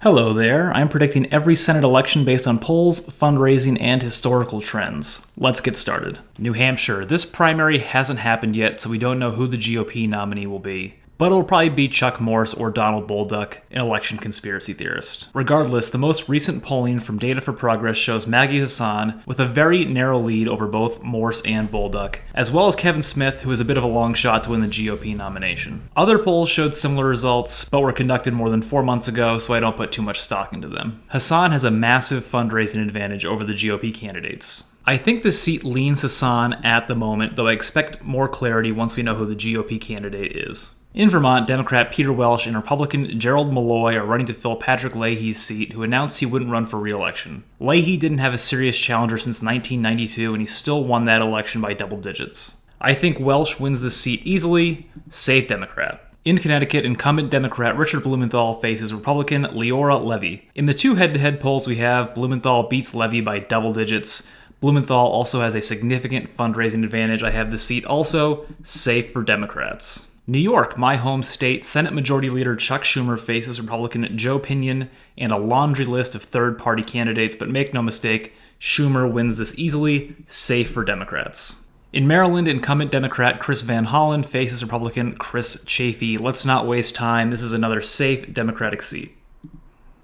Hello there, I'm predicting every Senate election based on polls, fundraising, and historical trends. Let's get started. New Hampshire. This primary hasn't happened yet, so we don't know who the GOP nominee will be. But it'll probably be Chuck Morse or Donald Bolduc, an election conspiracy theorist. Regardless, the most recent polling from Data for Progress shows Maggie Hassan with a very narrow lead over both Morse and Bolduc, as well as Kevin Smith, who is a bit of a long shot to win the GOP nomination. Other polls showed similar results, but were conducted more than 4 months ago, so I don't put too much stock into them. Hassan has a massive fundraising advantage over the GOP candidates. I think the seat leans Hassan at the moment, though I expect more clarity once we know who the GOP candidate is. In Vermont, Democrat Peter Welch and Republican Gerald Malloy are running to fill Patrick Leahy's seat, who announced he wouldn't run for re-election. Leahy didn't have a serious challenger since 1992, and he still won that election by double digits. I think Welch wins this seat easily, safe Democrat. In Connecticut, incumbent Democrat Richard Blumenthal faces Republican Leora Levy. In the two head-to-head polls we have, Blumenthal beats Levy by double digits. Blumenthal also has a significant fundraising advantage. I have the seat also safe for Democrats. New York, my home state, Senate Majority Leader Chuck Schumer faces Republican Joe Pinion and a laundry list of third-party candidates, but make no mistake, Schumer wins this easily, safe for Democrats. In Maryland, incumbent Democrat Chris Van Hollen faces Republican Chris Chafee. Let's not waste time, this is another safe Democratic seat.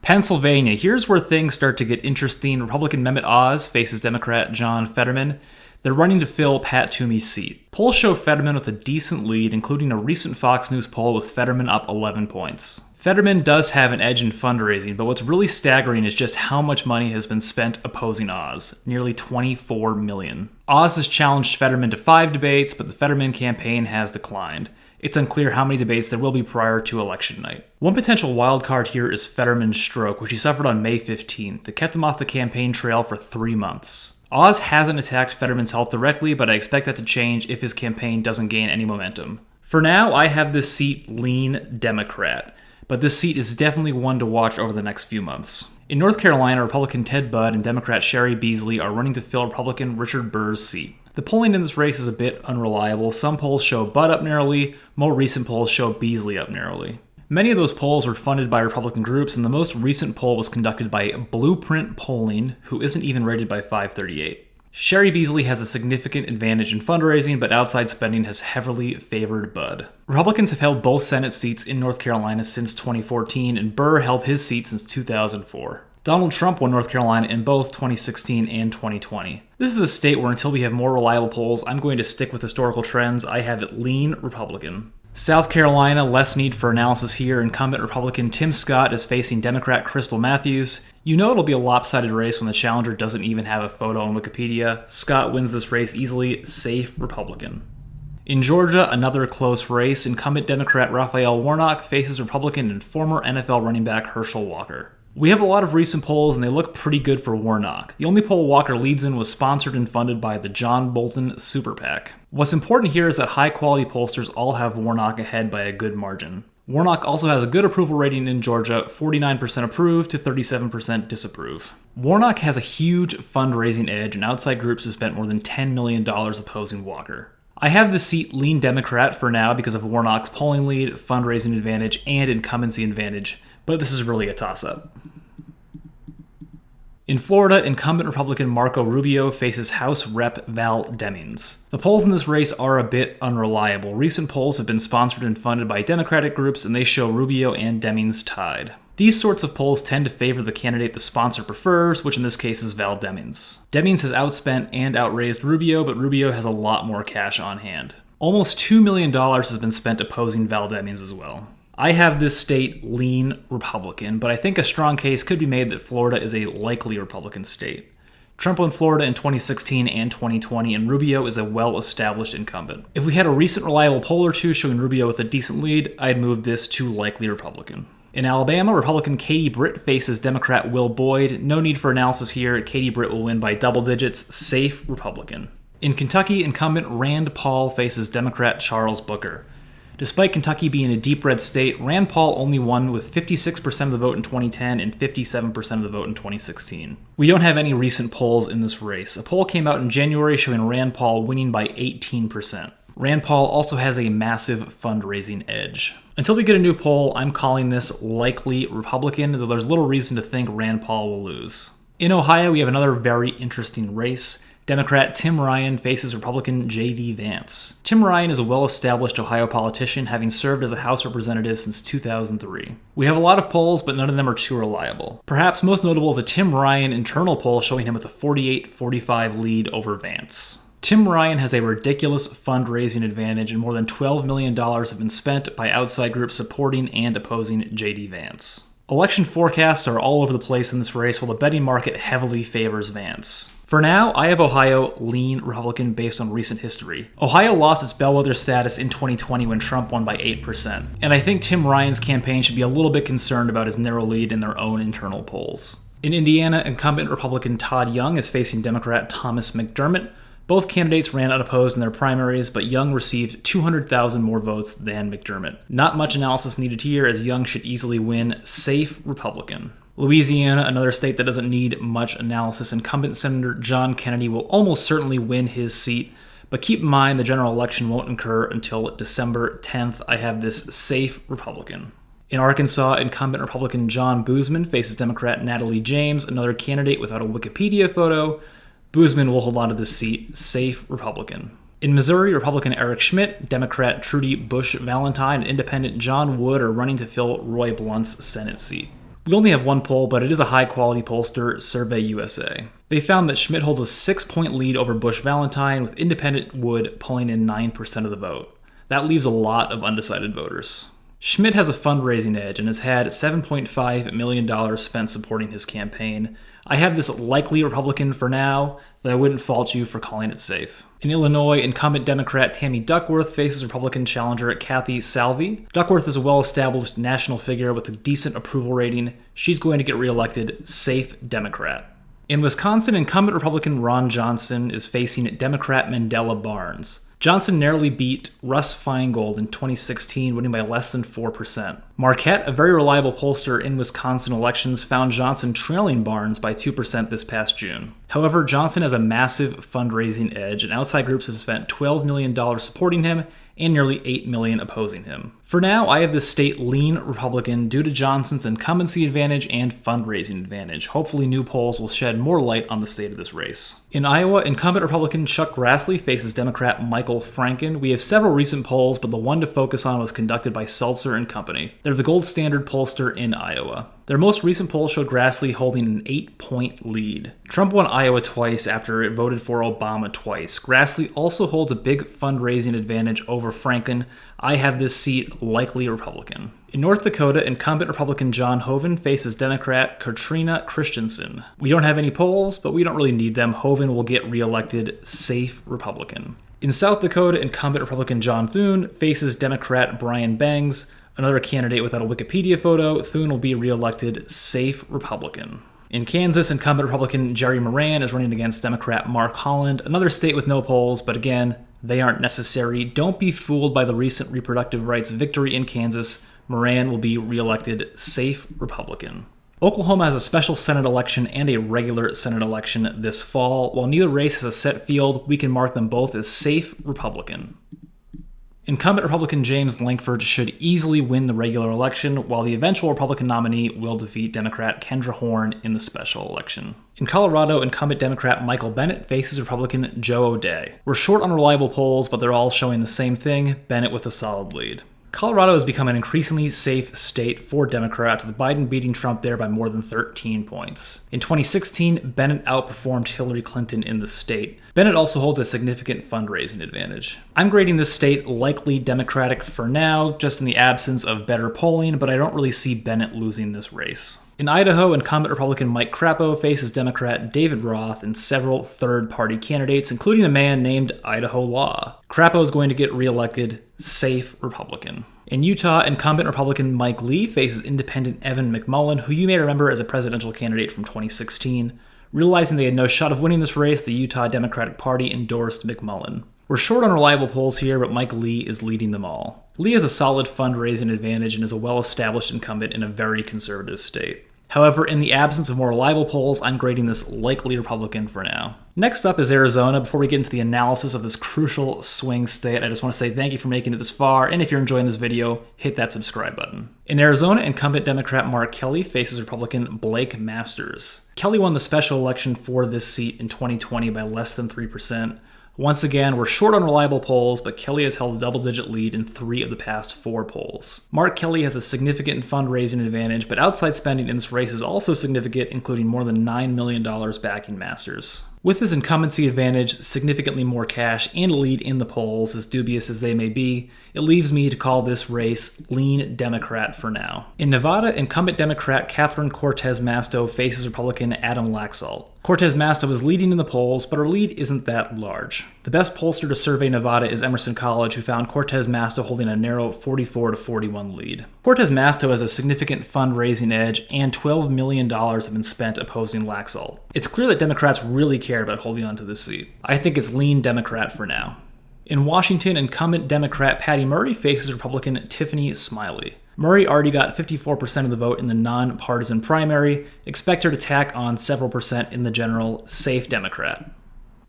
Pennsylvania, here's where things start to get interesting. Republican Mehmet faces Democrat John Fetterman. They're running to fill Pat Toomey's seat. Polls show Fetterman with a decent lead, including a recent Fox News poll with Fetterman up 11 points. Fetterman does have an edge in fundraising, but what's really staggering is just how much money has been spent opposing Oz, nearly $24 million. Oz has challenged Fetterman to 5 debates, but the Fetterman campaign has declined. It's unclear how many debates there will be prior to election night. One potential wildcard here is Fetterman's stroke, which he suffered on May 15th. That kept him off the campaign trail for 3 months. Oz hasn't attacked Fetterman's health directly, but I expect that to change if his campaign doesn't gain any momentum. For now, I have this seat lean Democrat, but this seat is definitely one to watch over the next few months. In North Carolina, Republican Ted Budd and Democrat Cheri Beasley are running to fill Republican Richard Burr's seat. The polling in this race is a bit unreliable. Some polls show Budd up narrowly, more recent polls show Beasley up narrowly. Many of those polls were funded by Republican groups, and the most recent poll was conducted by Blueprint Polling, who isn't even rated by 538. Cheri Beasley has a significant advantage in fundraising, but outside spending has heavily favored Budd. Republicans have held both Senate seats in North Carolina since 2014, and Burr held his seat since 2004. Donald Trump won North Carolina in both 2016 and 2020. This is a state where until we have more reliable polls, I'm going to stick with historical trends. I have it lean Republican. South Carolina, less need for analysis here. Incumbent Republican Tim Scott is facing Democrat Krystle Matthews. You know it'll be a lopsided race when the challenger doesn't even have a photo on Wikipedia. Scott wins this race easily, safe Republican. In Georgia, another close race. Incumbent Democrat Raphael Warnock faces Republican and former NFL running back Herschel Walker. We have a lot of recent polls, and they look pretty good for Warnock. The only poll Walker leads in was sponsored and funded by the John Bolton Super PAC. What's important here is that high-quality pollsters all have Warnock ahead by a good margin. Warnock also has a good approval rating in Georgia, 49% approve to 37% disapprove. Warnock has a huge fundraising edge, and outside groups have spent more than $10 million opposing Walker. I have the seat lean Democrat for now because of Warnock's polling lead, fundraising advantage, and incumbency advantage, but this is really a toss-up. In Florida, incumbent Republican Marco Rubio faces House Rep. Val Demings. The polls in this race are a bit unreliable. Recent polls have been sponsored and funded by Democratic groups, and they show Rubio and Demings tied. These sorts of polls tend to favor the candidate the sponsor prefers, which in this case is Val Demings. Demings has outspent and outraised Rubio, but Rubio has a lot more cash on hand. Almost $2 million has been spent opposing Val Demings as well. I have this state lean Republican, but I think a strong case could be made that Florida is a likely Republican state. Trump won Florida in 2016 and 2020, and Rubio is a well-established incumbent. If we had a recent reliable poll or two showing Rubio with a decent lead, I'd move this to likely Republican. In Alabama, Republican Katie Britt faces Democrat Will Boyd. No need for analysis here. Katie Britt will win by double digits. Safe Republican. In Kentucky, incumbent Rand Paul faces Democrat Charles Booker. Despite Kentucky being a deep red state, Rand Paul only won with 56% of the vote in 2010 and 57% of the vote in 2016. We don't have any recent polls in this race. A poll came out in January showing Rand Paul winning by 18%. Rand Paul also has a massive fundraising edge. Until we get a new poll, I'm calling this likely Republican, though there's little reason to think Rand Paul will lose. In Ohio, we have another very interesting race. Democrat Tim Ryan faces Republican J.D. Vance. Tim Ryan is a well-established Ohio politician, having served as a House representative since 2003. We have a lot of polls, but none of them are too reliable. Perhaps most notable is a Tim Ryan internal poll showing him with a 48-45 lead over Vance. Tim Ryan has a ridiculous fundraising advantage, and more than $12 million have been spent by outside groups supporting and opposing J.D. Vance. Election forecasts are all over the place in this race, while the betting market heavily favors Vance. For now, I have Ohio lean Republican based on recent history. Ohio lost its bellwether status in 2020 when Trump won by 8%, and I think Tim Ryan's campaign should be a little bit concerned about his narrow lead in their own internal polls. In Indiana, incumbent Republican Todd Young is facing Democrat Thomas McDermott. Both candidates ran unopposed in their primaries, but Young received 200,000 more votes than McDermott. Not much analysis needed here, as Young should easily win. Safe Republican. Louisiana, another state that doesn't need much analysis, incumbent Senator John Kennedy will almost certainly win his seat, but keep in mind the general election won't occur until December 10th. I have this safe Republican. In Arkansas, incumbent Republican John Boozman faces Democrat Natalie James, another candidate without a Wikipedia photo. Boozman will hold on to this seat. Safe Republican. In Missouri, Republican Eric Schmidt, Democrat Trudy Bush Valentine, and independent John Wood are running to fill Roy Blunt's Senate seat. We only have one poll, but it is a high-quality pollster, Survey USA. They found that Schmidt holds a 6-point lead over Bush Valentine, with independent Wood pulling in 9% of the vote. That leaves a lot of undecided voters. Schmidt has a fundraising edge and has had $7.5 million spent supporting his campaign. I have this likely Republican for now, though I wouldn't fault you for calling it safe. In Illinois, incumbent Democrat Tammy Duckworth faces Republican challenger Kathy Salvi. Duckworth is a well-established national figure with a decent approval rating. She's going to get reelected. Safe Democrat. In Wisconsin, incumbent Republican Ron Johnson is facing Democrat Mandela Barnes. Johnson narrowly beat Russ Feingold in 2016, winning by less than 4%. Marquette, a very reliable pollster in Wisconsin elections, found Johnson trailing Barnes by 2% this past June. However, Johnson has a massive fundraising edge, and outside groups have spent $12 million supporting him and nearly $8 million opposing him. For now, I have this state lean Republican due to Johnson's incumbency advantage and fundraising advantage. Hopefully new polls will shed more light on the state of this race. In Iowa, incumbent Republican Chuck Grassley faces Democrat Michael Franken. We have several recent polls, but the one to focus on was conducted by Seltzer and Company. They're the gold standard pollster in Iowa. Their most recent poll showed Grassley holding an 8-point lead. Trump won Iowa twice after it voted for Obama twice. Grassley also holds a big fundraising advantage over Franken. I have this seat likely Republican. In North Dakota, incumbent Republican John Hoeven faces Democrat Katrina Christensen. We don't have any polls, but we don't really need them. Hoeven will get reelected. Safe Republican. In South Dakota, incumbent Republican John Thune faces Democrat Brian Bangs, another candidate without a Wikipedia photo. Thune will be reelected. Safe Republican. In Kansas, incumbent Republican Jerry Moran is running against Democrat Mark Holland, another state with no polls, but again, they aren't necessary. Don't be fooled by the recent reproductive rights victory in Kansas. Moran will be reelected. Safe Republican. Oklahoma has a special Senate election and a regular Senate election this fall. While neither race has a set field, we can mark them both as safe Republican. Incumbent Republican James Lankford should easily win the regular election, while the eventual Republican nominee will defeat Democrat Kendra Horn in the special election. In Colorado, incumbent Democrat Michael Bennet faces Republican Joe O'Dea. We're short on reliable polls, but they're all showing the same thing, Bennet with a solid lead. Colorado has become an increasingly safe state for Democrats, with Biden beating Trump there by more than 13 points. In 2016, Bennet outperformed Hillary Clinton in the state. Bennet also holds a significant fundraising advantage. I'm grading this state likely Democratic for now, just in the absence of better polling, but I don't really see Bennet losing this race. In Idaho, incumbent Republican Mike Crapo faces Democrat David Roth and several third-party candidates, including a man named Idaho Law. Crapo is going to get reelected. Safe Republican. In Utah, incumbent Republican Mike Lee faces independent Evan McMullin, who you may remember as a presidential candidate from 2016. Realizing they had no shot of winning this race, the Utah Democratic Party endorsed McMullin. We're short on reliable polls here, but Mike Lee is leading them all. Lee has a solid fundraising advantage and is a well-established incumbent in a very conservative state. However, in the absence of more reliable polls, I'm grading this likely Republican for now. Next up is Arizona. Before we get into the analysis of this crucial swing state, I just want to say thank you for making it this far, and if you're enjoying this video, hit that subscribe button. In Arizona, incumbent Democrat Mark Kelly faces Republican Blake Masters. Kelly won the special election for this seat in 2020 by less than 3%. Once again, we're short on reliable polls, but Kelly has held a double-digit lead in 3 of the past 4 polls. Mark Kelly has a significant fundraising advantage, but outside spending in this race is also significant, including more than $9 million backing Masters. With his incumbency advantage, significantly more cash, and a lead in the polls, as dubious as they may be, it leaves me to call this race lean Democrat for now. In Nevada, incumbent Democrat Catherine Cortez Masto faces Republican Adam Laxalt. Cortez Masto is leading in the polls, but her lead isn't that large. The best pollster to survey Nevada is Emerson College, who found Cortez Masto holding a narrow 44-41 lead. Cortez Masto has a significant fundraising edge, and $12 million have been spent opposing Laxalt. It's clear that Democrats really care about holding on to this seat. I think it's lean Democrat for now. In Washington, incumbent Democrat Patty Murray faces Republican Tiffany Smiley. Murray already got 54% of the vote in the nonpartisan primary. Expect her to tack on several percent in the general. Safe Democrat.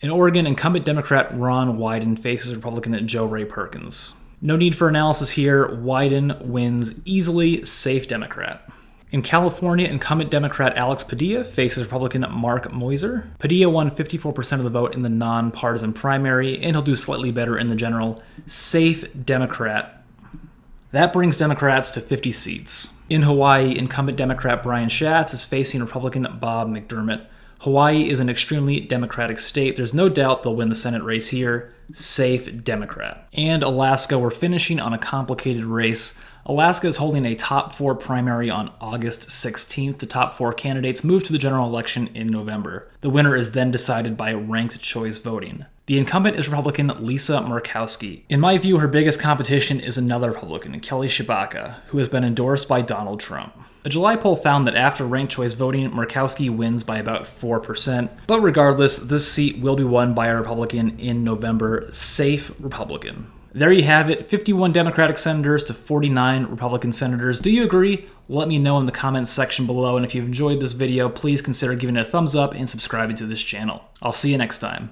In Oregon, incumbent Democrat Ron Wyden faces Republican Joe Ray Perkins. No need for analysis here. Wyden wins easily. Safe Democrat. In California, incumbent Democrat Alex Padilla faces Republican Mark Moiser. Padilla won 54% of the vote in the nonpartisan primary, and he'll do slightly better in the general. Safe Democrat. That brings Democrats to 50 seats. In Hawaii, incumbent Democrat Brian Schatz is facing Republican Bob McDermott. Hawaii is an extremely Democratic state. There's no doubt they'll win the Senate race here. Safe Democrat. And Alaska, we're finishing on a complicated race. Alaska is holding a top 4 primary on August 16th. The top 4 candidates move to the general election in November. The winner is then decided by ranked choice voting. The incumbent is Republican Lisa Murkowski. In my view, her biggest competition is another Republican, Kelly Tshibaka, who has been endorsed by Donald Trump. A July poll found that after ranked choice voting, Murkowski wins by about 4%. But regardless, this seat will be won by a Republican in November. Safe Republican. There you have it, 51 Democratic senators to 49 Republican senators. Do you agree? Let me know in the comments section below, and if you've enjoyed this video, please consider giving it a thumbs up and subscribing to this channel. I'll see you next time.